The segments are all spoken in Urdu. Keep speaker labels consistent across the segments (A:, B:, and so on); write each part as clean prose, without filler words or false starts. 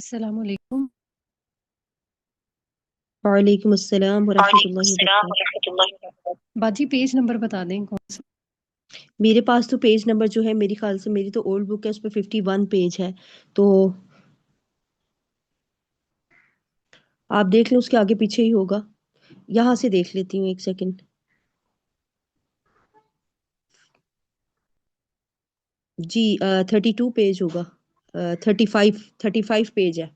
A: السلام علیکم۔
B: وعلیکم السلام ورحمۃ
C: وعلیکم
B: اللہ
C: السلام
B: وبرکاتہ۔
C: ورحمۃ اللہ وبرکاتہ۔
A: باجی پیج نمبر بتا دیں کون سا؟
B: میرے پاس تو پیج نمبر جو ہے، میری خیال سے میری تو اولڈ بک ہے، اس پہ 51 پیج ہے، تو آپ دیکھ لیں، اس کے آگے پیچھے ہی ہوگا۔ یہاں سے دیکھ لیتی ہوں، ایک سیکنڈ۔ جی 32 پیج ہوگا، 35 پیج ہے۔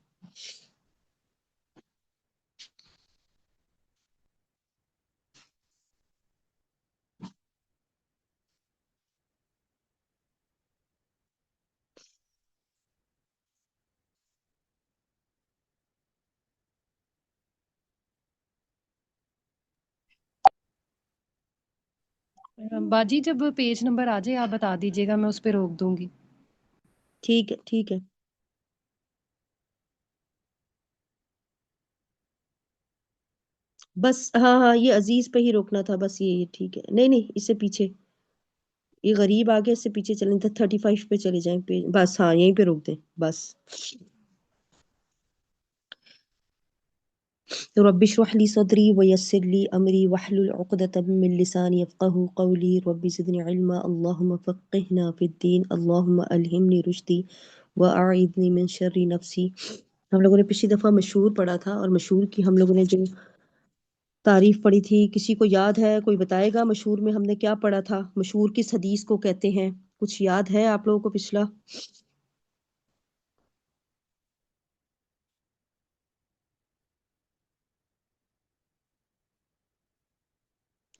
A: باجی جب پیج نمبر آ جائے آپ بتا دیجیے گا، میں اس پہ روک دوں گی۔
B: ٹھیک ہے، ٹھیک ہے۔ بس ہاں ہاں، یہ عزیز پہ ہی روکنا تھا، بس یہ ٹھیک ہے۔ نہیں نہیں، اس سے پیچھے یہ غریب آگے، اس سے پیچھے چلیں، 35 پہ چلے جائیں پیج، بس ہاں یہیں پہ روک دیں بس۔ رب اشرح لي صدري ويسر لي أمري واحلل عقدة من لساني يفقهوا قولي رب زدني علما اللهم فقهنا في الدين اللهم ألهمني رشدي وأعيذني من شر نفسي۔ ہم لوگوں نے پچھلی دفعہ مشہور پڑھا تھا، اور مشہور کی ہم لوگوں نے جو تعریف پڑھی تھی، کسی کو یاد ہے؟ کوئی بتائے گا مشہور میں ہم نے کیا پڑھا تھا؟ مشہور کس حدیث کو کہتے ہیں؟ کچھ یاد ہے آپ لوگوں کو پچھلا؟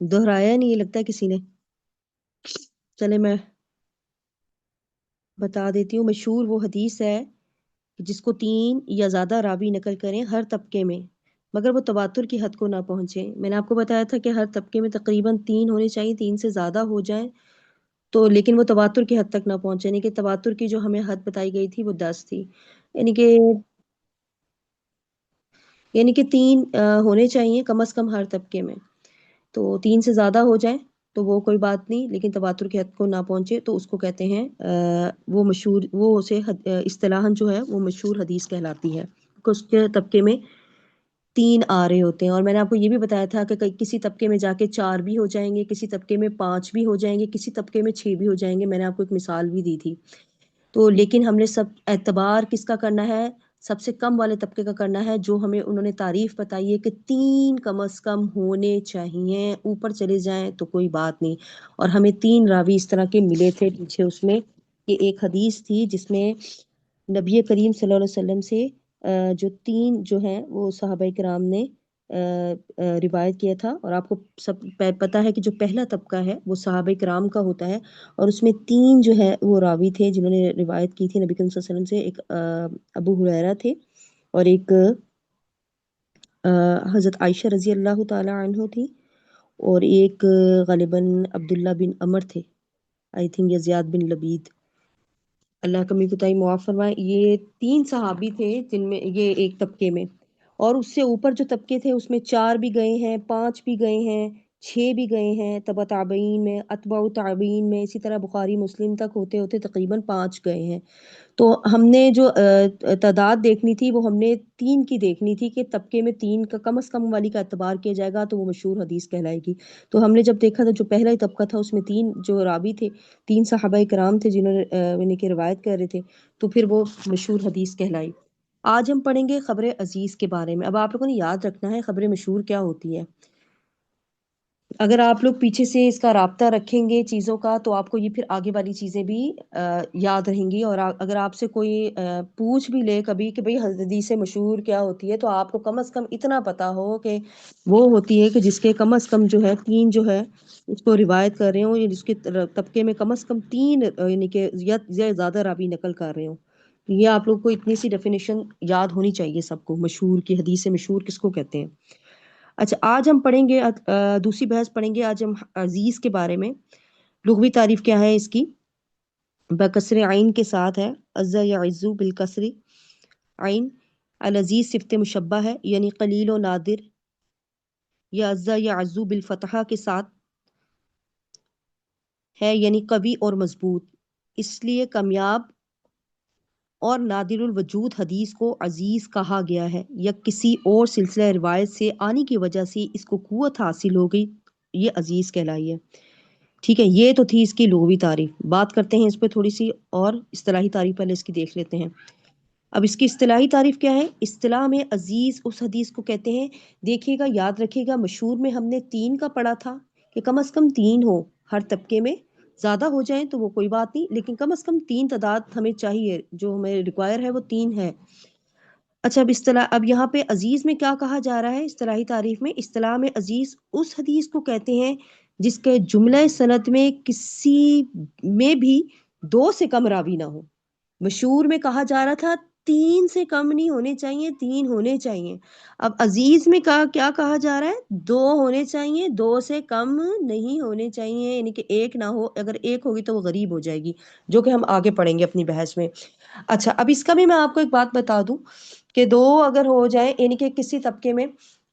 B: دہرایا نہیں، یہ لگتا ہے کسی نے۔ چلے میں بتا دیتی ہوں۔ مشہور وہ حدیث ہے جس کو 3 یا زیادہ راوی نقل کریں ہر طبقے میں، مگر وہ تواتر کی حد کو نہ پہنچے۔ میں نے آپ کو بتایا تھا کہ ہر طبقے میں تقریباً 3 ہونے چاہیے، 3 سے زیادہ ہو جائیں تو، لیکن وہ تواتر کی حد تک نہ پہنچے، یعنی کہ تواتر کی جو ہمیں حد بتائی گئی تھی وہ 10 تھی، یعنی کہ 3 ہونے چاہیے کم از کم ہر طبقے میں، تو 3 سے زیادہ ہو جائیں تو وہ کوئی بات نہیں، لیکن تواتر کی حد کو نہ پہنچے تو اس کو کہتے ہیں وہ مشہور، وہ اسے اصطلاحاً جو ہے وہ مشہور حدیث کہلاتی ہے، کہ اس کے طبقے میں 3 آ رہے ہوتے ہیں۔ اور میں نے آپ کو یہ بھی بتایا تھا کہ کسی طبقے میں جا کے 4 بھی ہو جائیں گے، کسی طبقے میں 5 بھی ہو جائیں گے، کسی طبقے میں 6 بھی ہو جائیں گے۔ میں نے آپ کو ایک مثال بھی دی تھی۔ تو لیکن ہم نے سب اعتبار کس کا کرنا ہے؟ سب سے کم والے طبقے کا کرنا ہے، جو ہمیں انہوں نے تعریف بتائی ہے کہ 3 کم از کم ہونے چاہیے، اوپر چلے جائیں تو کوئی بات نہیں۔ اور ہمیں 3 راوی اس طرح کے ملے تھے پیچھے، اس میں کہ ایک حدیث تھی جس میں نبی کریم صلی اللہ علیہ وسلم سے جو 3 جو ہیں وہ صحابہ کرام نے روایت کیا تھا، اور آپ کو سب پتہ ہے کہ جو پہلا طبقہ ہے وہ صحابہ کرام کا ہوتا ہے، اور اس میں 3 جو ہے وہ راوی تھے جنہوں نے روایت کی تھی نبی کریم صلی اللہ علیہ وسلم سے۔ ایک ابو ہریرہ تھے، اور ایک حضرت عائشہ رضی اللہ تعالی عنہ تھی، اور ایک غالباً عبداللہ بن عمر تھے، آئی تھنک، یا زیاد بن لبید، اللہ کمی کوتاہی معاف فرمائے۔ یہ 3 صحابی تھے جن میں یہ ایک طبقے میں، اور اس سے اوپر جو طبقے تھے اس میں 4 بھی گئے ہیں، 5 بھی گئے ہیں، 6 بھی گئے ہیں، تبع تابعین میں، اتباع تابعین میں، اسی طرح بخاری مسلم تک ہوتے ہوتے تقریباً 5 گئے ہیں۔ تو ہم نے جو تعداد دیکھنی تھی وہ ہم نے 3 کی دیکھنی تھی، کہ طبقے میں 3 کا کم از کم والی کا اعتبار کیا جائے گا تو وہ مشہور حدیث کہلائے گی۔ تو ہم نے جب دیکھا تھا جو پہلا ہی طبقہ تھا اس میں 3 جو راوی تھے، 3 صحابہ کرام تھے جنہوں نے یعنی کہ روایت کر رہے تھے، تو پھر وہ مشہور حدیث کہلائی۔ آج ہم پڑھیں گے خبر عزیز کے بارے میں۔ اب آپ لوگوں نے یاد رکھنا ہے خبر مشہور کیا ہوتی ہے۔ اگر آپ لوگ پیچھے سے اس کا رابطہ رکھیں گے چیزوں کا تو آپ کو یہ پھر آگے والی چیزیں بھی یاد رہیں گی۔ اور اگر آپ سے کوئی پوچھ بھی لے کبھی کہ بھئی حدیث مشہور کیا ہوتی ہے، تو آپ کو کم از کم اتنا پتا ہو کہ وہ ہوتی ہے کہ جس کے کم از کم جو ہے 3 جو ہے اس کو روایت کر رہے ہوں، یا جس کے طبقے میں کم از کم 3 یعنی کہ یا زیادہ راوی نقل کر رہے ہوں۔ یہ آپ لوگ کو اتنی سی ڈیفینیشن یاد ہونی چاہیے سب کو، مشہور کی، حدیث مشہور کس کو کہتے ہیں۔ اچھا، آج ہم پڑھیں گے دوسری بحث پڑھیں گے آج ہم عزیز کے بارے میں۔ لغوی تعریف کیا ہے اس کی؟ بکسر عین کے ساتھ ہے، عزا یعزو بالکسر عین۔ العزیز صفت مشبہ ہے، یعنی قلیل و نادر، یا عزا یعزو بالفتحہ کے ساتھ ہے، یعنی قوی اور مضبوط، اس لیے کامیاب اور نادر الوجود حدیث کو عزیز کہا گیا ہے یا کسی اور سلسلہ روایت سے آنے کی وجہ سے اس کو قوت حاصل ہو گئی، یہ عزیز کہلائی ہے۔ ٹھیک ہے، یہ تو تھی اس کی لغوی تعریف۔ بات کرتے ہیں اس پہ تھوڑی سی اور اصطلاحی تعریف پہلے اس کی دیکھ لیتے ہیں۔ اب اس کی اصطلاحی تعریف کیا ہے؟ اصطلاح میں عزیز اس حدیث کو کہتے ہیں، دیکھیے گا، یاد رکھیے گا، مشہور میں ہم نے 3 کا پڑھا تھا کہ کم از کم 3 ہو ہر طبقے میں، زیادہ ہو جائیں تو وہ کوئی بات نہیں، لیکن کم از کم 3 تعداد ہمیں چاہیے، جو ہمیں ریکوائر ہے وہ 3 ہے۔ اچھا، اب یہاں پہ عزیز میں کیا کہا جا رہا ہے اصطلاحی تعریف میں؟ اصطلاح میں عزیز اس حدیث کو کہتے ہیں جس کے جملہ سند میں کسی میں بھی 2 سے کم راوی نہ ہو۔ مشہور میں کہا جا رہا تھا 3 سے کم نہیں ہونے چاہیے، 3 ہونے چاہیے۔ اب عزیز میں کیا کہا جا رہا ہے؟ 2 ہونے چاہیے، 2 سے کم نہیں ہونے چاہیے، یعنی کہ 1 نہ ہو، اگر 1 ہوگی تو وہ غریب ہو جائے گی، جو کہ ہم آگے پڑھیں گے اپنی بحث میں۔ اچھا، اب اس کا بھی میں آپ کو ایک بات بتا دوں کہ 2 اگر ہو جائیں، یعنی کہ کسی طبقے میں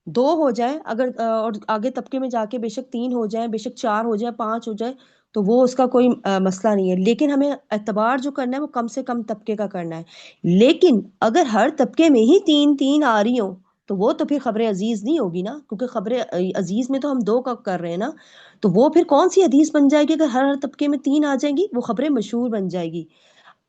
B: 2 ہو جائیں، اگر اور آگے طبقے میں جا کے بے شک 3 ہو جائیں، بے شک 4 ہو جائے، 5 ہو جائے، تو وہ اس کا کوئی مسئلہ نہیں ہے، لیکن ہمیں اعتبار جو کرنا ہے وہ کم سے کم طبقے کا کرنا ہے۔ لیکن اگر ہر طبقے میں ہی 3 آ رہی ہوں تو وہ تو پھر خبر عزیز نہیں ہوگی نا، کیونکہ خبر عزیز میں تو ہم 2 کا کر رہے ہیں نا، تو وہ پھر کون سی حدیث بن جائے گی؟ اگر ہر طبقے میں 3 آ جائیں گی، وہ خبر مشہور بن جائے گی۔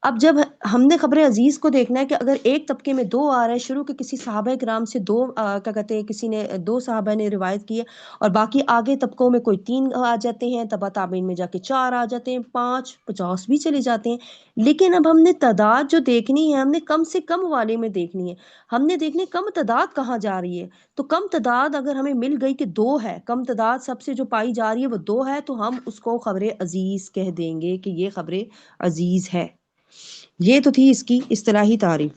B: اب جب ہم نے خبر عزیز کو دیکھنا ہے کہ اگر ایک طبقے میں 2 آ رہے ہیں، شروع کے کسی صحابہ کرام سے 2 کیا کہتے ہیں، کسی نے 2 صحابہ نے روایت کی ہے، اور باقی آگے طبقوں میں کوئی 3 آ جاتے ہیں، تبا تابعین میں جا کے 4 آ جاتے ہیں، 5 50 بھی چلے جاتے ہیں، لیکن اب ہم نے تعداد جو دیکھنی ہے، ہم نے کم سے کم والے میں دیکھنی ہے، ہم نے دیکھنی کم تعداد کہاں جا رہی ہے۔ تو کم تعداد اگر ہمیں مل گئی کہ 2 ہے، کم تعداد سب سے جو پائی جا رہی ہے وہ 2 ہے، تو ہم اس کو خبر عزیز کہہ دیں گے کہ یہ خبر عزیز ہے۔ یہ تو تھی اس کی اصطلاحی تعریف۔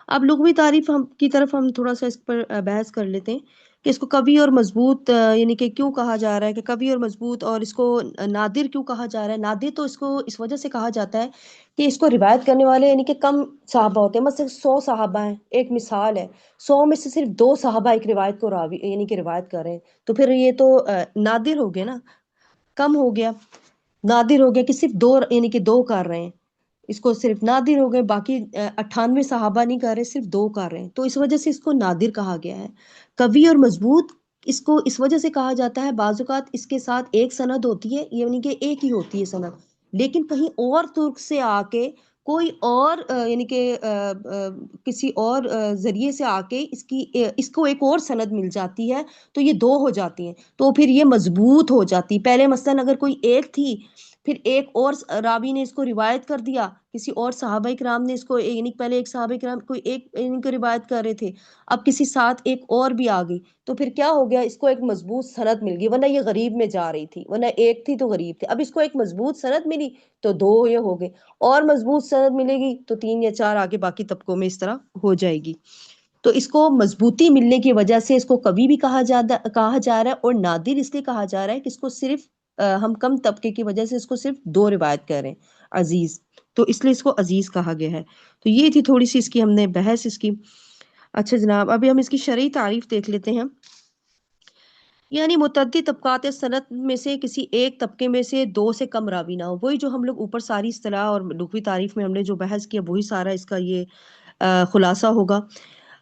B: اب لغوی تعریف کی طرف ہم تھوڑا سا اس پر بحث کر لیتے ہیں کہ اس کو قوی اور مضبوط یعنی کہ کیوں کہا جا رہا ہے، کہ قوی اور مضبوط، اور اس کو نادر کیوں کہا جا رہا ہے؟ نادر تو اس کو اس وجہ سے کہا جاتا ہے کہ اس کو روایت کرنے والے یعنی کہ کم صحابہ ہوتے ہیں، مثلا 100 صحابہ ہیں، ایک مثال ہے، 100 میں سے صرف 2 صحابہ ایک روایت کو راوی یعنی کہ روایت کر رہے ہیں، تو پھر یہ تو نادر ہو گیا نا، کم ہو گیا، نادر ہو گیا کہ صرف 2 یعنی کہ 2 کر رہے ہیں، اس کو صرف نادر ہو گئے، باقی 98 صحابہ نہیں کر رہے، صرف 2 کر رہے ہیں، تو اس وجہ سے اس کو نادر کہا گیا ہے۔ قوی اور مضبوط اس کو اس وجہ سے کہا جاتا ہے، بعض اوقات اس کے ساتھ ایک سند ہوتی ہے، یعنی کہ ایک ہی ہوتی ہے سند، لیکن کہیں اور ترک سے آ کے کوئی اور یعنی کہ کسی اور ذریعے سے آ کے اس کو ایک اور سند مل جاتی ہے، تو یہ 2 ہو جاتی ہیں، تو پھر یہ مضبوط ہو جاتی۔ پہلے مثلا اگر کوئی ایک تھی، پھر ایک اور راوی نے اس کو روایت کر دیا، کسی اور صحابہ کرام نے اس کو، یعنی پہلے ایک صحابہ کرام کوئی ایک ان کو روایت کر رہے تھے، اب کسی ساتھ ایک اور بھی آ گئی، تو پھر کیا ہو گیا؟ اس کو ایک مضبوط سند مل گئی، ورنہ یہ غریب میں جا رہی تھی، ورنہ ایک تھی تو غریب تھی، اب اس کو ایک مضبوط سند ملی تو 2 یہ ہو گئے، اور مضبوط سند ملے گی تو 3 یا 4 آگے باقی طبقوں میں اس طرح ہو جائے گی۔ تو اس کو مضبوطی ملنے کی وجہ سے اس کو کبھی بھی کہا جا رہا ہے، اور نادر اس لیے کہا جا رہا ہے کہ اس کو صرف ہم کم طبقے کی وجہ سے اس کو صرف 2 روایت کر رہے ہیں، عزیز، تو اس لیے اس کو عزیز کہا گیا ہے۔ تو یہ تھی تھوڑی سی اس کی ہم نے بحث اس کی۔ اچھا جناب، ابھی ہم اس کی شرعی تعریف دیکھ لیتے ہیں۔ یعنی متعدد طبقات صنعت میں سے کسی ایک طبقے میں سے 2 سے کم راوی نہ ہو، وہی جو ہم لوگ اوپر ساری اصطلاح اور لغوی تعریف میں ہم نے جو بحث کیا وہی سارا اس کا یہ خلاصہ ہوگا۔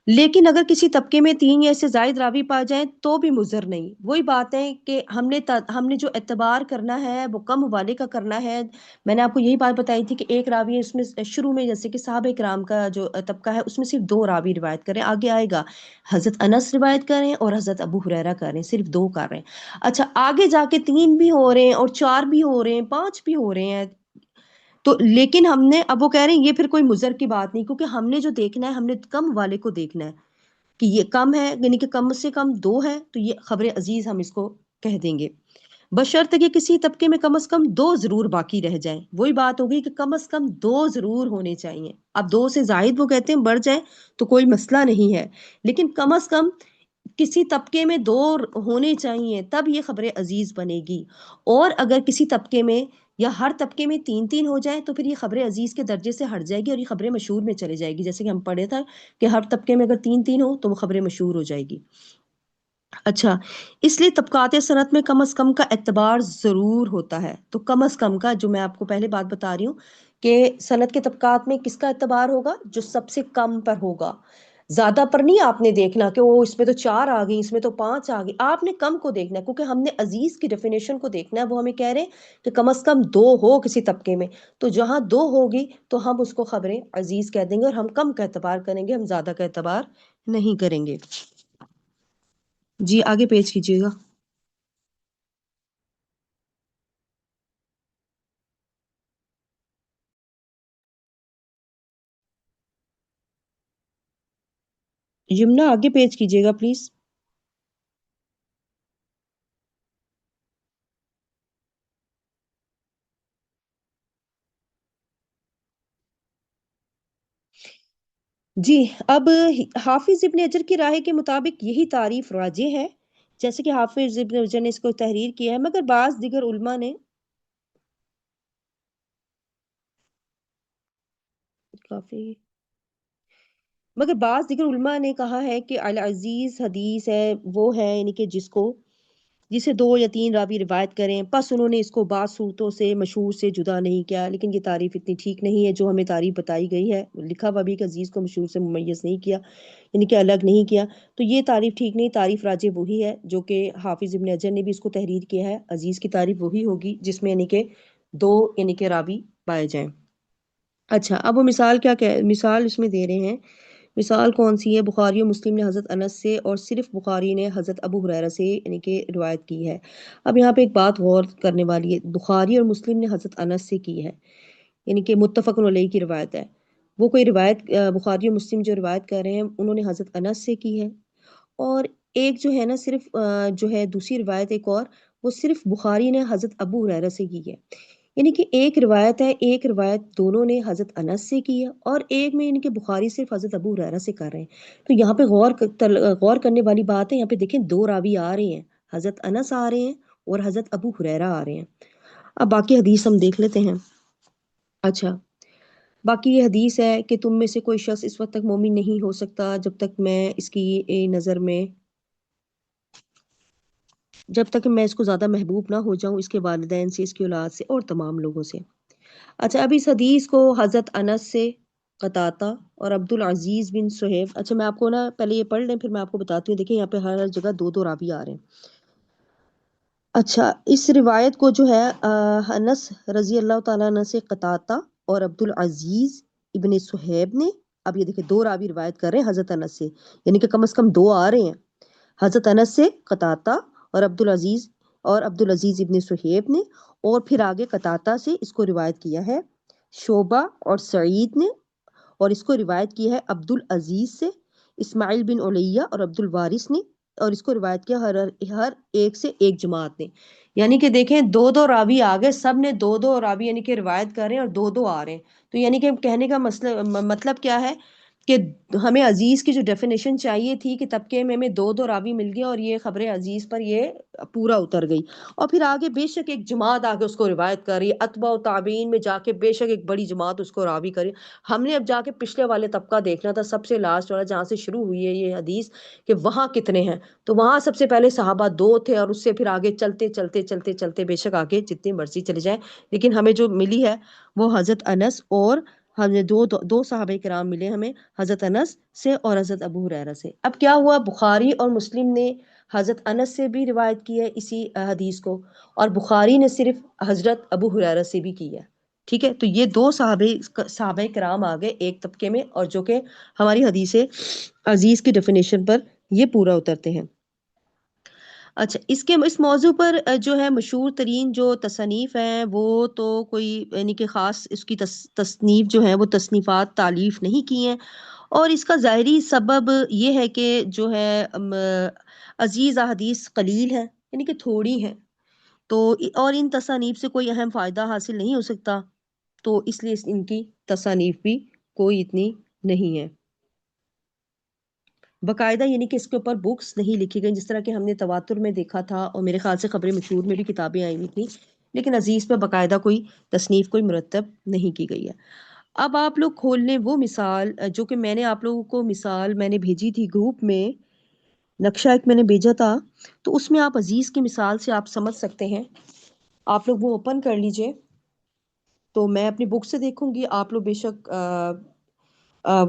B: لیکن اگر کسی طبقے میں 3 یا اس سے زائد راوی پا جائیں تو بھی مضر نہیں، وہی بات ہے کہ ہم نے جو اعتبار کرنا ہے وہ کم حوالے کا کرنا ہے۔ میں نے آپ کو یہی بات بتائی تھی کہ ایک راوی ہے، اس میں شروع میں جیسے کہ صحابہ کرام کا جو طبقہ ہے اس میں صرف 2 راوی روایت کریں، آگے آئے گا حضرت انس روایت کر رہے ہیں اور حضرت ابو ہریرہ کر رہے ہیں، صرف 2 کر رہے ہیں۔ اچھا، آگے جا کے 3 بھی ہو رہے ہیں اور 4 بھی ہو رہے ہیں، 5 بھی ہو رہے ہیں، تو لیکن ہم نے اب وہ کہہ رہے ہیں یہ پھر کوئی مضر کی بات نہیں، کیونکہ ہم نے جو دیکھنا ہے ہم نے کم والے کو دیکھنا ہے کہ یہ کم ہے، یعنی کہ کم سے کم 2 ہے، تو یہ خبر عزیز ہم اس کو کہہ دیں گے، بشرط کہ کسی طبقے میں کم از کم 2 ضرور باقی رہ جائیں۔ وہی بات ہوگی کہ کم از کم 2 ضرور ہونے چاہیے، اب 2 سے زائد وہ کہتے ہیں بڑھ جائیں تو کوئی مسئلہ نہیں ہے، لیکن کم از کم کسی طبقے میں 2 ہونے چاہیے، تب یہ خبر عزیز بنے گی۔ اور اگر کسی طبقے میں یا ہر طبقے میں 3 ہو جائے تو پھر یہ خبر عزیز کے درجے سے ہٹ جائے گی اور یہ خبر مشہور میں چلے جائے گی، جیسے کہ ہم پڑھے تھا کہ ہر طبقے میں اگر 3 ہو تو وہ خبر مشہور ہو جائے گی۔ اچھا، اس لیے طبقات صنعت میں کم از کم کا اعتبار ضرور ہوتا ہے، تو کم از کم کا جو میں آپ کو پہلے بات بتا رہی ہوں کہ سند کے طبقات میں کس کا اعتبار ہوگا؟ جو سب سے کم پر ہوگا. زیادہ پر نہیں آپ نے دیکھنا کہ وہ اس میں تو 4 آ گئی، اس میں تو 5 آ گئی. آپ نے کم کو دیکھنا ہے، کیونکہ ہم نے عزیز کی ڈیفینیشن کو دیکھنا ہے. وہ ہمیں کہہ رہے ہیں کہ کم از کم 2 ہو کسی طبقے میں. تو جہاں 2 ہوگی تو ہم اس کو خبریں عزیز کہہ دیں گے، اور ہم کم کا اعتبار کریں گے، ہم زیادہ کا اعتبار نہیں کریں گے. جی آگے پیش کیجیے گا. یمنا آگے پیش کیجیے گا پلیز. جی اب حافظ ابن حجر کی رائے کے مطابق یہی تعریف راجح ہے، جیسے کہ حافظ ابن حجر نے اس کو تحریر کیا ہے، مگر بعض دیگر علماء نے کافی مگر بعض دیگر علماء نے کہا ہے کہ العزیز حدیث ہے وہ ہے، یعنی کہ جسے 2 یا 3 راوی روایت کریں. پس انہوں نے اس کو بعض صورتوں سے مشہور سے جدا نہیں کیا، لیکن یہ تعریف اتنی ٹھیک نہیں ہے جو ہمیں تعریف بتائی گئی ہے. لکھا ہوا بھی کہ عزیز کو مشہور سے ممیز نہیں کیا، یعنی کہ الگ نہیں کیا. تو یہ تعریف ٹھیک نہیں. تعریف راجح وہی ہے جو کہ حافظ ابن حجر نے بھی اس کو تحریر کیا ہے. عزیز کی تعریف وہی ہوگی جس میں یعنی کہ 2 یعنی کہ راوی پائے جائیں. اچھا اب وہ مثال اس میں دے رہے ہیں. مثال کون سی ہے؟ بخاری و مسلم نے حضرت انس سے اور صرف بخاری نے حضرت ابو ہریرہ سے یعنی کہ روایت کی ہے. اب یہاں پہ ایک بات غور کرنے والی ہے. بخاری اور مسلم نے حضرت انس سے کی ہے، یعنی کہ متفق علیہ کی روایت ہے. وہ کوئی روایت بخاری و مسلم جو روایت کر رہے ہیں انہوں نے حضرت انس سے کی ہے. اور ایک جو ہے نا صرف جو ہے دوسری روایت ایک اور، وہ صرف بخاری نے حضرت ابو ہریرہ سے کی ہے. یعنی کہ ایک روایت ہے، ایک روایت دونوں نے حضرت انس سے کی ہے، اور ایک میں یعنی کہ بخاری صرف حضرت ابو ہریرہ سے کر رہے ہیں. تو یہاں پہ غور کرنے والی بات ہے. یہاں پہ دیکھیں 2 راوی آ رہے ہیں، حضرت انس آ رہے ہیں اور حضرت ابو ہریرہ آ رہے ہیں. اب باقی حدیث ہم دیکھ لیتے ہیں. اچھا باقی یہ حدیث ہے کہ تم میں سے کوئی شخص اس وقت تک مومن نہیں ہو سکتا جب تک میں اس کو زیادہ محبوب نہ ہو جاؤں، اس کے والدین سے، اس کی اولاد سے اور تمام لوگوں سے. اچھا اب اس حدیث کو حضرت انس سے، قطادہ اور عبد العزیز بن صہیب. اچھا میں آپ کو نا پہلے یہ پڑھ لیں پھر میں آپ کو بتاتی ہوں. دیکھیں یہاں پہ ہر جگہ 2 راوی آ رہے ہیں. اچھا اس روایت کو جو ہے انس رضی اللہ تعالیٰ عنہ سے قطادہ اور عبد العزیز ابن صہیب نے. اب یہ دیکھیں 2 راوی روایت کر رہے ہیں حضرت انس سے، یعنی کہ کم از کم 2 آ رہے ہیں. حضرت انس سے قطادہ اور عبد العزیز ابن صہیب نے، اور پھر آگے قطادہ سے اس کو روایت کیا ہے شعبہ اور سعید نے، اور اس کو روایت کی ہے عبد العزیز سے اسماعیل بن علیہ اور عبد الوارث نے، اور اس کو روایت کیا ہر ایک سے ایک جماعت نے. یعنی کہ دیکھیں 2 راوی آگے، سب نے 2 راوی یعنی کہ روایت کر رہے ہیں اور 2 آ رہے ہیں. تو یعنی کہ کہنے کا مطلب کیا ہے کہ ہمیں عزیز کی جو ڈیفینیشن چاہیے تھی کہ طبقے میں ہمیں 2 راوی مل گیا، اور یہ خبر عزیز پر یہ پورا اتر گئی. اور پھر آگے بے شک ایک جماعت آگے اس کو روایت کر رہی ہے، اتباع و تابعین میں جا کے بے شک ایک بڑی جماعت اس کو راوی کری. ہم نے اب جا کے پچھلے والے طبقہ دیکھنا تھا، سب سے لاسٹ والا جہاں سے شروع ہوئی ہے یہ حدیث، کہ وہاں کتنے ہیں. تو وہاں سب سے پہلے صحابہ 2 تھے، اور اس سے پھر آگے چلتے چلتے چلتے چلتے بے شک آگے جتنی مرضی چلے جائیں، لیکن ہمیں جو ملی ہے وہ حضرت انس، اور ہمیں دو صحابہ کرام ملے ہمیں، حضرت انس سے اور حضرت ابو ہریرہ سے. اب کیا ہوا، بخاری اور مسلم نے حضرت انس سے بھی روایت کی ہے اسی حدیث کو، اور بخاری نے صرف حضرت ابو ہریرہ سے بھی کی ہے. ٹھیک ہے، تو یہ 2 صحابہ کرام آ گئے ایک طبقے میں، اور جو کہ ہماری حدیث عزیز کی ڈیفینیشن پر یہ پورا اترتے ہیں. اچھا اس موضوع پر جو ہے مشہور ترین جو تصنیف ہیں وہ تو کوئی یعنی کہ خاص اس کی تصنیف جو ہے وہ تصنیفات تالیف نہیں کی ہیں. اور اس کا ظاہری سبب یہ ہے کہ جو ہے عزیز احادیث قلیل ہے، یعنی کہ تھوڑی ہیں، تو اور ان تصانیف سے کوئی اہم فائدہ حاصل نہیں ہو سکتا، تو اس لیے ان کی تصانیف بھی کوئی اتنی نہیں ہے باقاعدہ. یعنی کہ اس کے اوپر بکس نہیں لکھی گئی، جس طرح کہ ہم نے تواتر میں دیکھا تھا، اور میرے خیال سے خبر مشہور میں بھی کتابیں آئی ہوئی تھیں، لیکن عزیز پہ باقاعدہ کوئی تصنیف کوئی مرتب نہیں کی گئی ہے. اب آپ لوگ کھول لیں وہ مثال جو کہ میں نے آپ لوگوں کو مثال میں نے بھیجی تھی گروپ میں، نقشہ ایک میں نے بھیجا تھا، تو اس میں آپ عزیز کی مثال سے آپ سمجھ سکتے ہیں. آپ لوگ وہ اوپن کر لیجئے. تو میں اپنی بک سے دیکھوں گی، آپ لوگ بے شک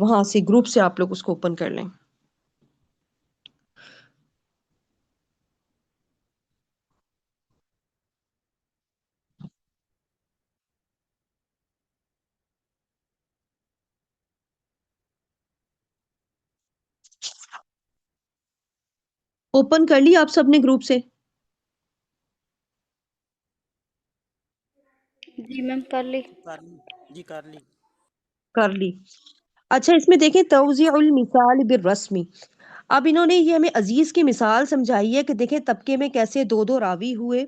B: وہاں سے گروپ سے آپ لوگ اس کو اوپن کر لیں. اوپن کر لی آپ سب نے گروپ سے؟
C: جی میم کر لی.
D: جی کر لی.
B: کر لی. اچھا اس میں دیکھیں توزیع المثال بالرسمی. اب انہوں نے یہ ہمیں عزیز کی مثال سمجھائی ہے کہ دیکھیں طبقے میں کیسے دو دو راوی ہوئے،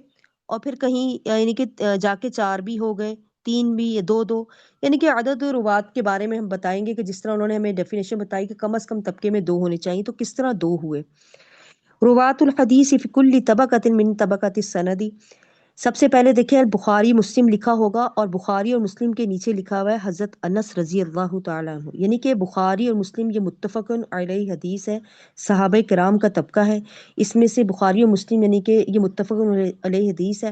B: اور پھر کہیں یعنی کہ جا کے 4 بھی ہو گئے، 3 بھی، 2 یعنی کہ عدد روات کے بارے میں ہم بتائیں گے کہ جس طرح انہوں نے ہمیں ڈیفینیشن بتائی کہ کم از کم طبقے میں 2 ہونے چاہیے، تو کس طرح 2 ہوئے. روات الحدیث فی کل طبقۃ من طبقات السند. سب سے پہلے دیکھیں بخاری مسلم لکھا ہوگا، اور بخاری اور مسلم کے نیچے لکھا ہوا ہے حضرت انس رضی اللہ تعالیٰ عنہ، یعنی کہ بخاری اور مسلم یہ متفقن علیہ حدیث ہے، صحابہ کرام کا طبقہ ہے. اس میں سے بخاری اور مسلم یعنی کہ یہ متفقن علیہ حدیث ہے،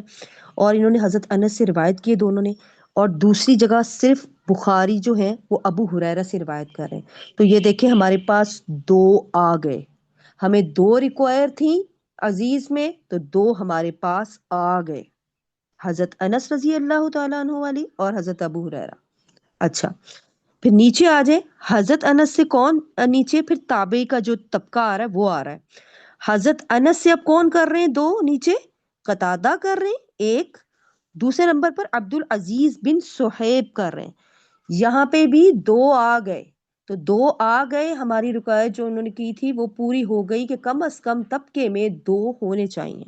B: اور انہوں نے حضرت انس سے روایت کی دونوں نے. اور دوسری جگہ صرف بخاری جو ہے وہ ابو ہریرہ سے روایت کر رہے ہیں. تو یہ دیکھیں ہمارے پاس 2 آ گئے، ہمیں 2 ریکوائر تھیں عزیز میں، تو 2 ہمارے پاس آ گئے، حضرت انس رضی اللہ تعالیٰ عنہ والی اور حضرت ابو ہریرہ. اچھا پھر نیچے آ جائیں، حضرت انس سے کون نیچے، پھر تابعی کا جو طبقہ آ رہا ہے وہ آ رہا ہے. حضرت انس سے اب کون کر رہے ہیں 2 نیچے، قتادہ کر رہے ہیں 1، دوسرے نمبر پر عبد العزیز بن صہیب کر رہے ہیں. یہاں پہ بھی 2 آ گئے، تو 2 آ گئے، ہماری رکایت جو انہوں نے کی تھی وہ پوری ہو گئی کہ کم از کم طبقے میں 2 ہونے چاہیے.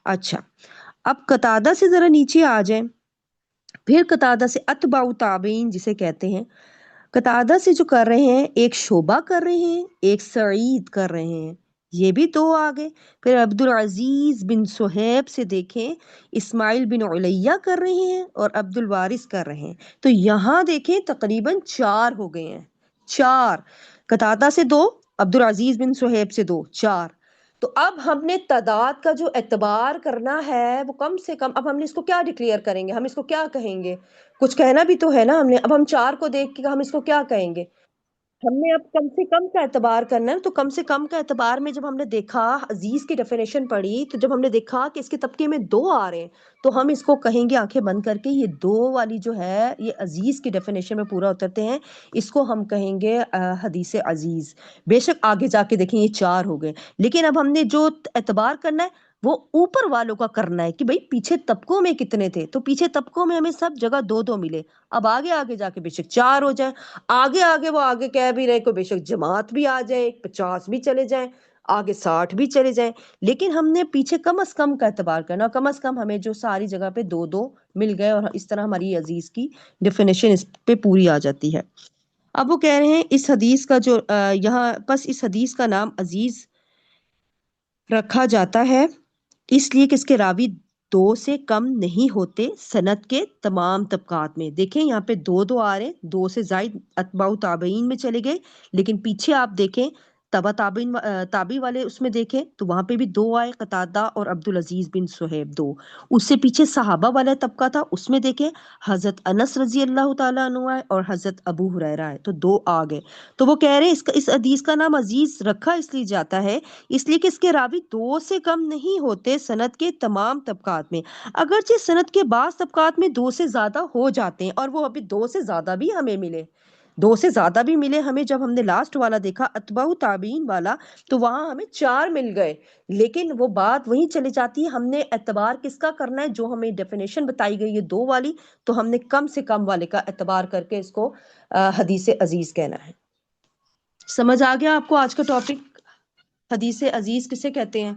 B: اچھا اب قتادہ سے ذرا نیچے آ جائیں، پھر قتادہ سے اتباع تابعین جسے کہتے ہیں، قتادہ سے جو کر رہے ہیں ایک شعبہ کر رہے ہیں، ایک سعید کر رہے ہیں، یہ بھی 2 آگے. پھر عبد العزیز بن صہیب سے دیکھیں اسماعیل بن علیہ کر رہے ہیں اور عبد الوارث کر رہے ہیں. تو یہاں دیکھیں تقریباً 4 ہو گئے ہیں، 4 قتادہ سے 2، عبد العزیز بن صہیب سے 2، 4. تو اب ہم نے تعداد کا جو اعتبار کرنا ہے وہ کم سے کم، اب ہم نے اس کو کیا ڈکلیئر کریں گے، ہم اس کو کیا کہیں گے، کچھ کہنا بھی تو ہے نا ہم نے. اب ہم 4 کو دیکھ کے ہم اس کو کیا کہیں گے، ہم نے اب کم سے کم کا اعتبار کرنا ہے. تو کم سے کم کا اعتبار میں جب ہم نے دیکھا عزیز کی ڈیفینیشن پڑھی، تو جب ہم نے دیکھا کہ اس کے طبقے میں 2 آ رہے ہیں، تو ہم اس کو کہیں گے آنکھیں بند کر کے یہ 2 والی جو ہے یہ عزیز کی ڈیفینیشن میں پورا اترتے ہیں، اس کو ہم کہیں گے حدیث عزیز. بے شک آگے جا کے دیکھیں یہ 4 ہو گئے، لیکن اب ہم نے جو اعتبار کرنا ہے وہ اوپر والوں کا کرنا ہے کہ بھئی پیچھے طبقوں میں کتنے تھے. تو پیچھے طبقوں میں ہمیں سب جگہ 2 2 ملے. اب آگے آگے جا کے بے شک 4 ہو جائیں، آگے آگے وہ آگے کہہ بھی رہے کو بے شک جماعت بھی آ جائے، 50 بھی چلے جائیں، آگے 60 بھی چلے جائیں، لیکن ہم نے پیچھے کم از کم کا اعتبار کرنا. کم از کم ہمیں جو ساری جگہ پہ 2 2 مل گئے، اور اس طرح ہماری عزیز کی ڈیفینیشن اس پہ پوری آ جاتی ہے. اب وہ کہہ رہے ہیں اس حدیث کا جو یہاں پس اس حدیث کا نام عزیز رکھا جاتا ہے اس لیے کہ اس کے راوی 2 سے کم نہیں ہوتے سند کے تمام طبقات میں. دیکھیں یہاں پہ 2 2 آ رہے، 2 سے زائد اتباع تابعین میں چلے گئے، لیکن پیچھے آپ دیکھیں تبع تابعین تابعی والے اس میں دیکھیں تو وہاں پہ بھی 2 آئے، قتادہ اور عبد العزیز بن صہیب 2. اس سے پیچھے صحابہ والا طبقہ تھا، اس میں دیکھیں حضرت انس رضی اللہ تعالیٰ عنہ آئے اور حضرت ابو ہریرہ آئے، تو 2 آ گئے. تو وہ کہہ رہے ہیں اس حدیث کا نام عزیز رکھا اس لیے جاتا ہے اس لیے کہ اس کے راوی 2 سے کم نہیں ہوتے سند کے تمام طبقات میں. اگرچہ سند کے بعض طبقات میں 2 سے زیادہ ہو جاتے ہیں، اور وہ ابھی 2 سے زیادہ بھی ہمیں ملے، 2 سے زیادہ بھی ملے ہمیں. جب ہم نے لاسٹ والا دیکھا اتباع تابعین والا تو وہاں ہمیں 4 مل گئے، لیکن وہ بات وہیں چلی جاتی ہے. ہم نے اعتبار کس کا کرنا ہے، جو ہمیں ڈیفینیشن بتائی گئی ہے 2 والی، تو ہم نے کم سے کم والے کا اعتبار کر کے اس کو حدیث عزیز کہنا ہے. سمجھ آ گیا آپ کو آج کا ٹاپک، حدیث عزیز کسے کہتے ہیں؟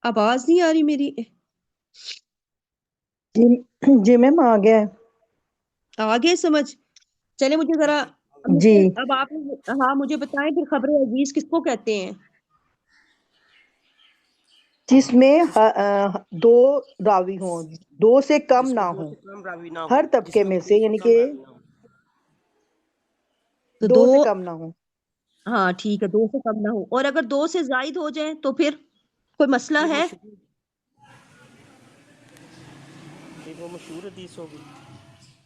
B: آواز نہیں آ رہی میری؟
E: جی جی میم آ گیا ہے.
B: آ گئے سمجھ؟ چلے مجھے ذرا
E: جی
B: اب آپ ہاں مجھے بتائیں پھر خبر عزیز کس کو کہتے ہیں؟
E: جس میں 2 راوی ہوں، 2 سے کم
D: جس
E: نہ
D: میں 2
E: ہوں،
D: سے کم راوی نہ
E: ہر
D: ہوں، جس
E: طبقے
D: میں
E: میں
D: 2
E: سے،
D: سے
E: یعنی
D: کم
E: کہ
D: راوی نہ ہوں.
B: تو
E: 2
B: دو،
E: سے کم نہ ہو.
B: ہاں ٹھیک ہے 2 سے کم نہ ہو، اور اگر 2 سے زائد ہو جائیں تو پھر کوئی مسئلہ
C: پھر
B: ہے؟
C: مشہور، پھر وہ مشہور حدیث ہوگی.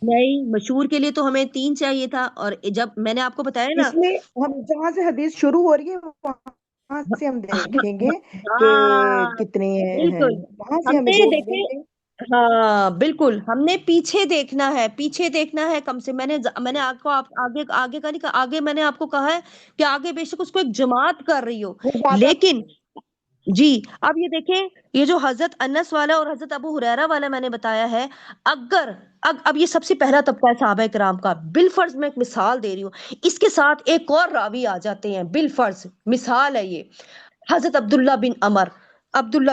B: نہیں، مشہور کے لیے تو ہمیں 3 چاہیے تھا، اور جب میں نے آپ کو بتایا نا،
E: اس میں ہم جہاں سے حدیث شروع ہو رہی ہے وہاں سے ہم دیکھیں گے کہ
B: ہاں
E: کتنے ہیں،
B: بالکل،
E: وہاں سے
B: ہم
E: ہمیں
B: نے
E: 2
B: دیکھے،
E: ملیں گے.
B: ہاں بالکل، ہم نے پیچھے دیکھنا ہے، پیچھے دیکھنا ہے کم سے، میں نے آپ کو آگے آگے کا نہیں کہا، آگے میں نے آپ کو کہا ہے کہ آگے بے شک اس کو ایک جماعت کر رہی ہو،
E: وہ زیادہ
B: لیکن جی اب یہ دیکھیں، یہ جو حضرت انس والا اور حضرت ابو ہریرہ والا میں نے بتایا ہے، اگر اب یہ سب سے پہلا طبقہ ہے صحابہ کرام کا، بالفرض میں ایک مثال دے رہی ہوں، اس کے ساتھ ایک اور راوی آ جاتے ہیں، بالفرض مثال ہے یہ، حضرت عبداللہ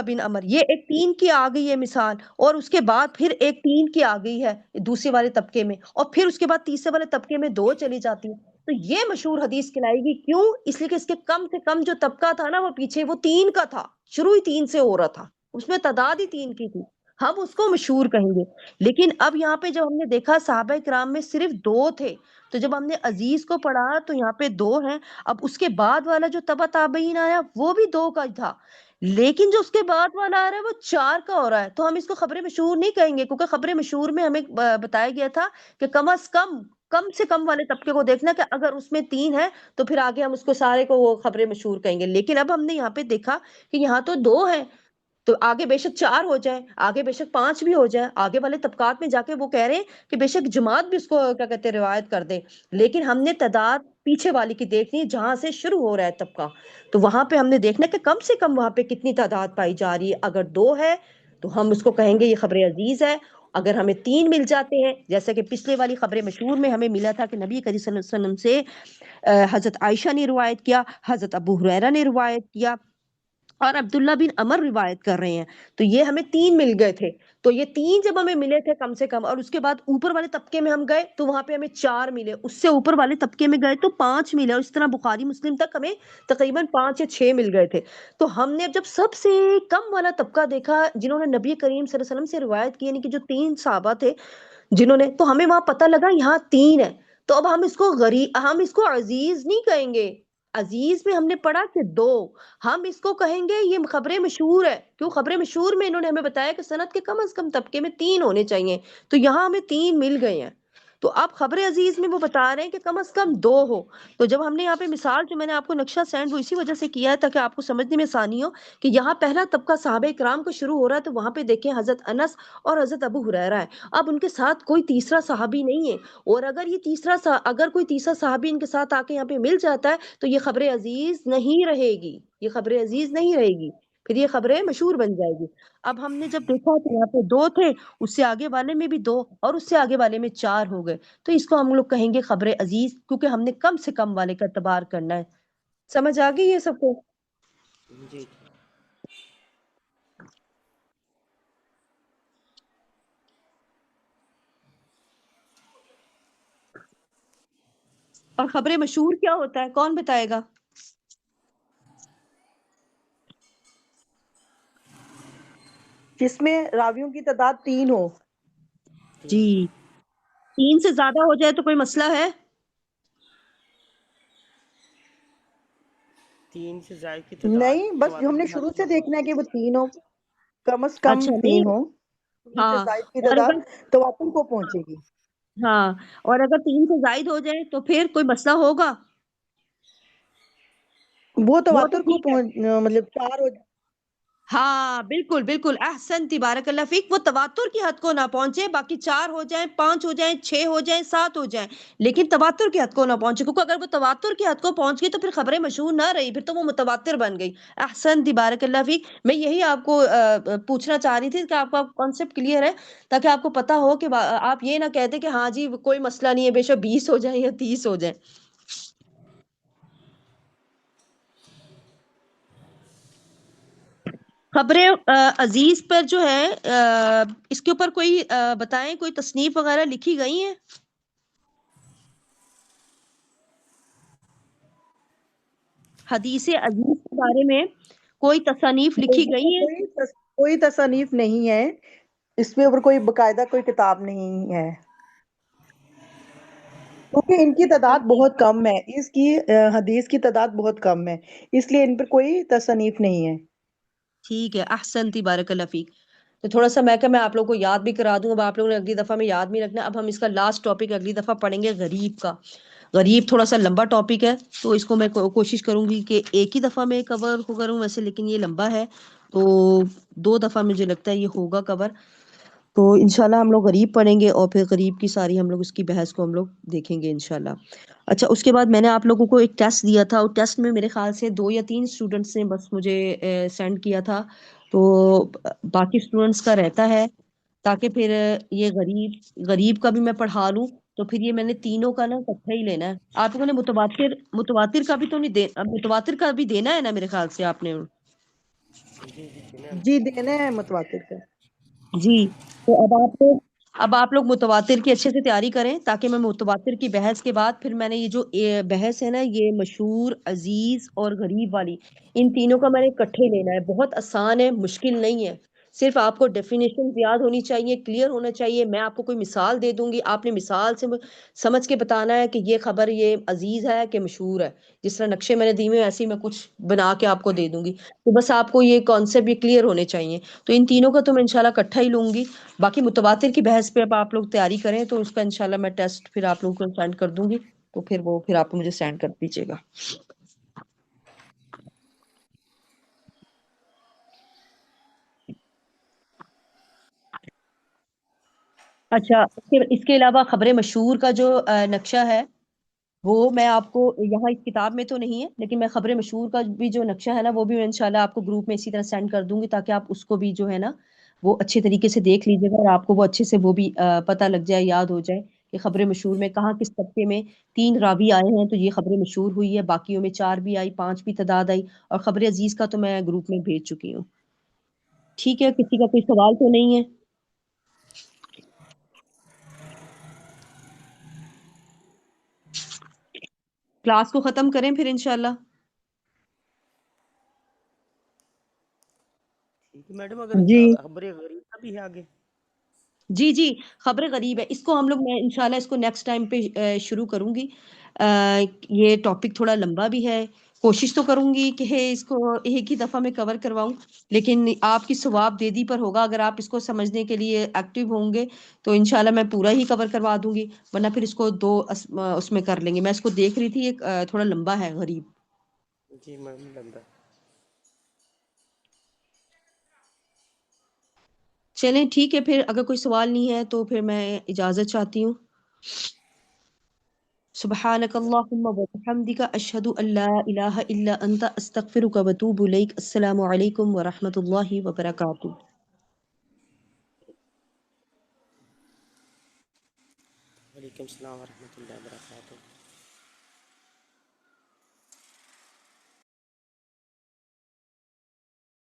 B: بن عمر، یہ ایک 3 کی آ گئی ہے مثال، اور اس کے بعد پھر ایک 3 کی آ گئی ہے دوسرے والے طبقے میں، اور پھر اس کے بعد تیسرے والے طبقے میں 2 چلی جاتی ہیں، تو یہ مشہور حدیث کہلائے گی. کیوں؟ اس لیے کہ اس کے کم سے کم جو طبقہ تھا نا وہ پیچھے وہ 3 کا تھا، شروع ہی 3 سے ہو رہا تھا، اس میں تعداد ہی 3 کی تھی، ہم اس کو مشہور کہیں گے. لیکن اب یہاں پہ جب ہم نے دیکھا صحابہ کرام میں صرف 2 تھے، تو جب ہم نے عزیز کو پڑھا تو یہاں پہ 2 ہیں. اب اس کے بعد والا جو تبع تابعین آیا وہ بھی 2 کا ہی تھا، لیکن جو اس کے بعد والا آ رہا ہے وہ 4 کا ہو رہا ہے، تو ہم اس کو خبر مشہور نہیں کہیں گے، کیونکہ خبر مشہور میں ہمیں بتایا گیا تھا کہ کم از کم سے کم والے طبقے کو دیکھنا، کہ اگر اس میں 3 ہے تو پھر آگے ہم اس کو سارے کو وہ خبر مشہور کہیں گے. لیکن اب ہم نے یہاں پہ دیکھا کہ یہاں تو 2 ہیں، تو آگے بے شک 4 ہو جائے، آگے بے شک 5 بھی ہو جائے، آگے والے طبقات میں جا کے وہ کہہ رہے ہیں کہ بے شک جماعت بھی اس کو کیا کہتے ہیں روایت کر دے، لیکن ہم نے تعداد پیچھے والی کی دیکھنی ہے جہاں سے شروع ہو رہا ہے طبقہ، تو وہاں پہ ہم نے دیکھنا کہ کم سے کم وہاں پہ کتنی تعداد پائی جا رہی ہے. اگر 2 ہے تو ہم اس کو کہیں گے یہ خبر عزیز ہے، اگر ہمیں 3 مل جاتے ہیں، جیسا کہ پچھلے والی خبر مشہور میں ہمیں ملا تھا کہ نبی کریم صلی اللہ علیہ وسلم سے حضرت عائشہ نے روایت کیا، حضرت ابو ہریرہ نے روایت کیا، اور عبداللہ بن عمر روایت کر رہے ہیں، تو یہ ہمیں 3 مل گئے تھے. تو یہ 3 جب ہمیں ملے تھے کم سے کم، اور اس کے بعد اوپر والے طبقے میں ہم گئے تو وہاں پہ ہمیں 4 ملے، اس سے اوپر والے طبقے میں گئے تو 5 ملے، اور اس طرح بخاری مسلم تک ہمیں تقریباً 5 یا 6 مل گئے تھے. تو ہم نے جب سب سے کم والا طبقہ دیکھا جنہوں نے نبی کریم صلی اللہ علیہ وسلم سے روایت کی، یعنی کہ جو 3 صحابہ تھے جنہوں نے، تو ہمیں وہاں پتہ لگا یہاں 3 ہے. تو اب ہم اس کو عزیز نہیں کہیں گے، عزیز میں ہم نے پڑھا کہ 2، ہم اس کو کہیں گے یہ خبر مشہور ہے. کیوں؟ خبر مشہور میں انہوں نے ہمیں بتایا کہ سند کے کم از کم طبقے میں 3 ہونے چاہیے، تو یہاں ہمیں 3 مل گئے ہیں. تو اب خبر عزیز میں وہ بتا رہے ہیں کہ کم از کم 2 ہو. تو جب ہم نے یہاں پہ مثال جو میں نے آپ کو نقشہ سینڈ وہ اسی وجہ سے کیا ہے تاکہ آپ کو سمجھنے میں آسانی ہو کہ یہاں پہلا طبقہ صحابہ کرام کو شروع ہو رہا ہے، تو وہاں پہ دیکھیں حضرت انس اور حضرت ابو ہریرہ ہے، اب ان کے ساتھ کوئی تیسرا صحابی نہیں ہے، اور اگر کوئی تیسرا صحابی ان کے ساتھ آ کے یہاں پہ مل جاتا ہے تو یہ خبر عزیز نہیں رہے گی، یہ خبر عزیز نہیں رہے گی، پھر یہ خبریں مشہور بن جائے گی. اب ہم نے جب دیکھا تو یہاں پہ 2 تھے، اس سے آگے والے میں بھی 2، اور اس سے آگے والے میں 4 ہو گئے، تو اس کو ہم لوگ کہیں گے خبر عزیز، کیونکہ ہم نے کم سے کم والے کا اعتبار کرنا ہے. سمجھ آ گئی یہ سب کو؟
C: جی.
B: اور خبر مشہور کیا ہوتا ہے، کون بتائے گا؟
E: جس میں راویوں کی تعداد 3 ہو.
B: جی 3 سے زیادہ ہو جائے تو کوئی مسئلہ ہے؟
C: 3 سے زائد کی تعداد
E: نہیں، بس
C: تواتر
E: ہم نے
C: کی
E: شروع
C: حد
E: سے
C: میں.
E: دیکھنا ہے کہ وہ 3 ہو، کم از کم
B: اچھا
E: 3
B: نہیں،
E: ہو. 3 سے
B: ہاں،
E: زائد کی
B: اور
E: تعداد
B: اگر
E: تواتر کو پہنچے گی.
B: ہاں اور اگر 3 سے زائد ہو جائے تو پھر کوئی مسئلہ ہوگا؟
E: وہ
B: وہ تو
E: تواتر کو
B: ٹھیک ہے،
E: مطلب 4 ہو.
B: ہاں بالکل بالکل، احسنتی، بارک اللہ فیک، وہ تواتر کی حد کو نہ پہنچے، باقی 4 ہو جائیں، 5 ہو جائیں، 6 ہو جائیں، 7 ہو جائیں، لیکن تواتر کی حد کو نہ پہنچے، کیونکہ اگر وہ تواتر کی حد کو پہنچ گئی تو پھر خبریں مشہور نہ رہی، پھر تو وہ متواتر بن گئی. احسنتی، بارک اللہ فیک. میں یہی آپ کو پوچھنا چاہ رہی تھی کہ آپ کا کانسیپٹ کلیئر ہے، تاکہ آپ کو پتا ہو کہ آپ یہ نہ کہتے کہ ہاں جی کوئی مسئلہ نہیں ہے، بے شک 20 ہو جائیں یا 30 ہو جائیں. خبر عزیز پر جو ہے اس کے اوپر کوئی بتائیں، کوئی تصنیف وغیرہ لکھی گئی ہیں؟ حدیث عزیز کے بارے میں کوئی تصانیف لکھی گئی ہیں؟
E: کوئی تصانیف نہیں ہے اس میں، اوپر کوئی باقاعدہ کوئی کتاب نہیں ہے. کیونکہ ان کی تعداد بہت کم ہے، اس کی حدیث کی تعداد بہت کم ہے، اس لیے ان پر کوئی تصنیف نہیں ہے۔
B: ٹھیک ہے، احسنتی، بارک اللہ فیک۔ تو تھوڑا سا میں آپ لوگوں کو یاد بھی کرا دوں، اب آپ لوگوں نے اگلی دفعہ میں یاد نہیں رکھنا۔ اب ہم اس کا لاسٹ ٹاپک اگلی دفعہ پڑھیں گے غریب کا۔ غریب تھوڑا سا لمبا ٹاپک ہے، تو اس کو میں کوشش کروں گی کہ ایک ہی دفعہ میں کور کروں ویسے، لیکن یہ لمبا ہے تو 2 دفعہ مجھے لگتا ہے یہ ہوگا کور۔ تو انشاءاللہ ہم لوگ غریب پڑھیں گے اور پھر غریب کی ساری ہم لوگ اس کی بحث کو ہم لوگ دیکھیں گے انشاءاللہ۔ اچھا، اس کے بعد میں نے آپ لوگوں کو ایک ٹیسٹ دیا تھا، اور ٹیسٹ میں میرے خیال سے 2 یا 3 اسٹوڈنٹس نے بس مجھے سینڈ کیا تھا، تو باقی اسٹوڈنٹس کا رہتا ہے تاکہ پھر یہ غریب کا بھی میں پڑھا لوں، تو پھر یہ میں نے تینوں کا نا اکٹھا ہی لینا ہے۔ آپ لوگوں نے متواتر کا بھی تو نہیں متواتر کا بھی دینا ہے نا میرے خیال سے آپ نے؟
C: جی جی دینا
E: جی دینا ہے متواتر کا۔
B: جی، تو اب آپ لوگ متواتر کی اچھے سے تیاری کریں، تاکہ میں متواتر کی بحث کے بعد پھر میں نے یہ جو بحث ہے نا، یہ مشہور، عزیز اور غریب والی، ان تینوں کا میں نے اکٹھے لینا ہے۔ بہت آسان ہے، مشکل نہیں ہے، صرف آپ کو ڈیفینیشن یاد ہونی چاہیے، کلیئر ہونا چاہیے۔ میں آپ کو کوئی مثال دے دوں گی، آپ نے مثال سے سمجھ کے بتانا ہے کہ یہ خبر یہ عزیز ہے کہ مشہور ہے۔ جس طرح نقشے میں نے دیے ہوئے ایسے ہی میں کچھ بنا کے آپ کو دے دوں گی، تو بس آپ کو یہ کانسیپٹ بھی کلیئر ہونے چاہیے۔ تو ان تینوں کا تو میں انشاءاللہ اکٹھا ہی لوں گی۔ باقی متواتر کی بحث پہ اب آپ لوگ تیاری کریں، تو اس کا انشاءاللہ میں ٹیسٹ پھر آپ لوگوں کو سینڈ کر دوں گی، تو پھر آپ مجھے سینڈ کر دیجیے گا۔ اچھا، اس کے علاوہ خبر مشہور کا جو نقشہ ہے، وہ میں آپ کو یہاں اس کتاب میں تو نہیں ہے، لیکن میں خبر مشہور کا بھی جو نقشہ ہے نا، وہ بھی میں انشاءاللہ آپ کو گروپ میں اسی طرح سینڈ کر دوں گی، تاکہ آپ اس کو بھی جو ہے نا وہ اچھے طریقے سے دیکھ لیجیے گا، اور آپ کو وہ اچھے سے وہ بھی پتہ لگ جائے، یاد ہو جائے کہ خبر مشہور میں کہاں کس طبقے میں 3 راوی آئے ہیں، تو یہ خبر مشہور ہوئی ہے، باقیوں میں 4 بھی آئی، 5 بھی تعداد آئی، اور خبر عزیز کا تو میں گروپ میں بھیج چکی ہوں۔ ٹھیک ہے، کسی کا کوئی سوال تو نہیں ہے؟ کلاس کو ختم کریں پھر انشاءاللہ۔
C: ٹھیک ہے میڈم، اگر
E: جی
C: خبر غریب کا بھی ہے آگے؟
B: جی جی، خبر غریب ہے، اس کو ہم لوگ، میں انشاءاللہ اس کو نیکسٹ ٹائم پہ شروع کروں گی۔ یہ ٹاپک تھوڑا لمبا بھی ہے، کوشش تو کروں گی کہ اس کو ایک ہی دفعہ میں کور کرواؤں، لیکن آپ کی ثواب دیدی پر ہوگا۔ اگر آپ اس کو سمجھنے کے لیے ایکٹیو ہوں گے تو انشاءاللہ میں پورا ہی کور کروا دوں گی، ورنہ پھر اس کو 2 اس میں کر لیں گے۔ میں اس کو دیکھ رہی تھی، ایک تھوڑا لمبا ہے غریب۔
C: جی میڈم لگتا ہے۔
B: چلیں ٹھیک ہے، پھر اگر کوئی سوال نہیں ہے تو پھر میں اجازت چاہتی ہوں۔ سبحانک اللہم وبحمدک، اشہد ان لا الہ الا انت، استغفرک واتوب الیک۔ السلام علیکم ورحمۃ اللہ وبرکاتہ۔
C: وعلیکم السلام ورحمۃ اللہ وبرکاتہ۔